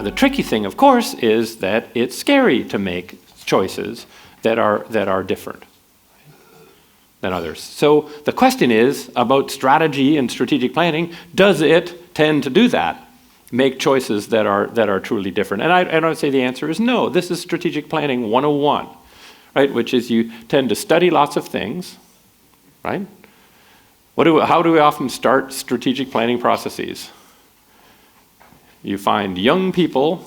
Now, the tricky thing, of course, is that it's scary to make choices that are different than others. So the question is about strategy and strategic planning. Does it tend to do that? Make choices that are truly different? And I would say the answer is no. This is strategic planning 101, right? Which is you tend to study lots of things, right? How do we often start strategic planning processes? You find young people,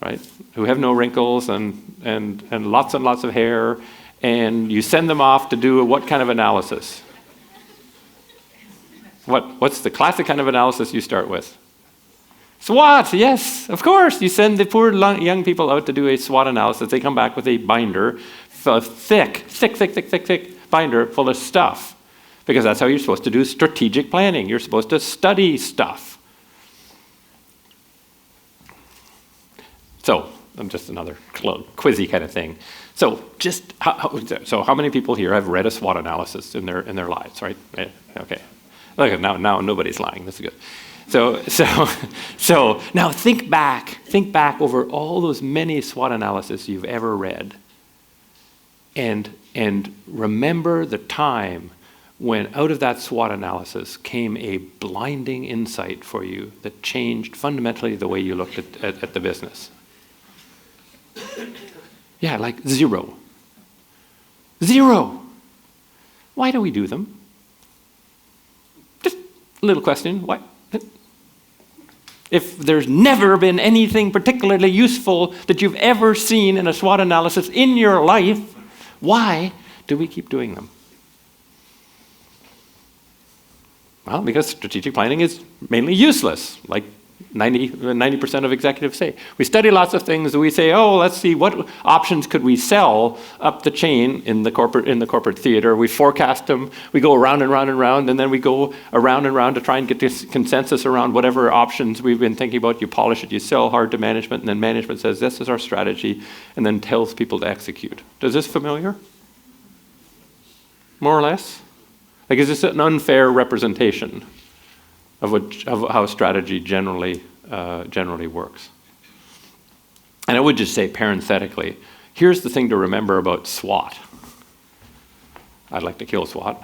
right, who have no wrinkles and lots of hair, and you send them off to do what kind of analysis? What's the classic kind of analysis you start with? SWOT, yes, of course. You send the poor young people out to do a SWOT analysis. They come back with a binder, thick binder full of stuff, because that's how you're supposed to do strategic planning. You're supposed to study stuff. So, just another quizzy kind of thing. So, how many people here have read a SWOT analysis in their lives, right? Yeah, okay. Look, now nobody's lying. This is good. So now think back over all those many SWOT analyses you've ever read, and remember the time when out of that SWOT analysis came a blinding insight for you that changed fundamentally the way you looked at the business. Yeah, like zero. Why do we do them? Just a little question. Why? If there's never been anything particularly useful that you've ever seen in a SWOT analysis in your life, why do we keep doing them? Well, because strategic planning is mainly useless, like 90% of executives say. We study lots of things, we say, oh, let's see, what options could we sell up the chain in the corporate theater. We forecast them, we go around and round and round, and then we go around and round to try and get this consensus around whatever options we've been thinking about. You polish it, you sell hard to management, and then management says, this is our strategy, and then tells people to execute. Is this familiar? More or less? Like, is this an unfair representation of how strategy generally works? And I would just say parenthetically, here's the thing to remember about SWOT. I'd like to kill SWOT.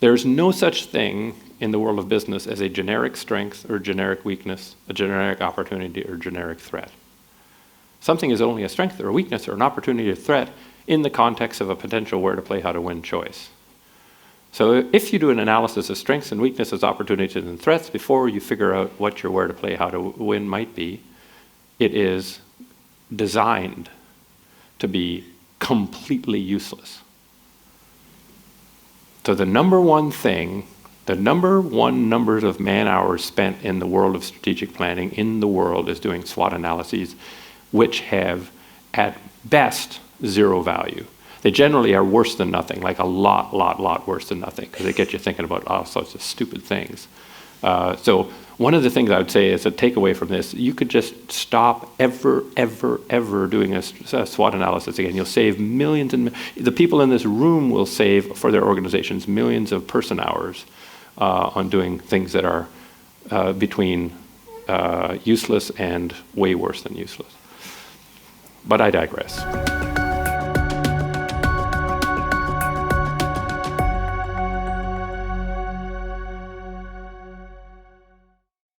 There's no such thing in the world of business as a generic strength or generic weakness, a generic opportunity or generic threat. Something is only a strength or a weakness or an opportunity or threat in the context of a potential where to play, how to win choice. So if you do an analysis of strengths and weaknesses, opportunities and threats before you figure out what your where to play, how to win might be, it is designed to be completely useless. So the number one numbers of man hours spent in the world of strategic planning in the world is doing SWOT analyses, which have at best zero value. They generally are worse than nothing, like a lot worse than nothing, because they get you thinking about all sorts of stupid things. So one of the things I would say is a takeaway from this, you could just stop ever doing a SWOT analysis again. You'll save millions the people in this room will save for their organizations millions of person hours on doing things that are between useless and way worse than useless. But I digress.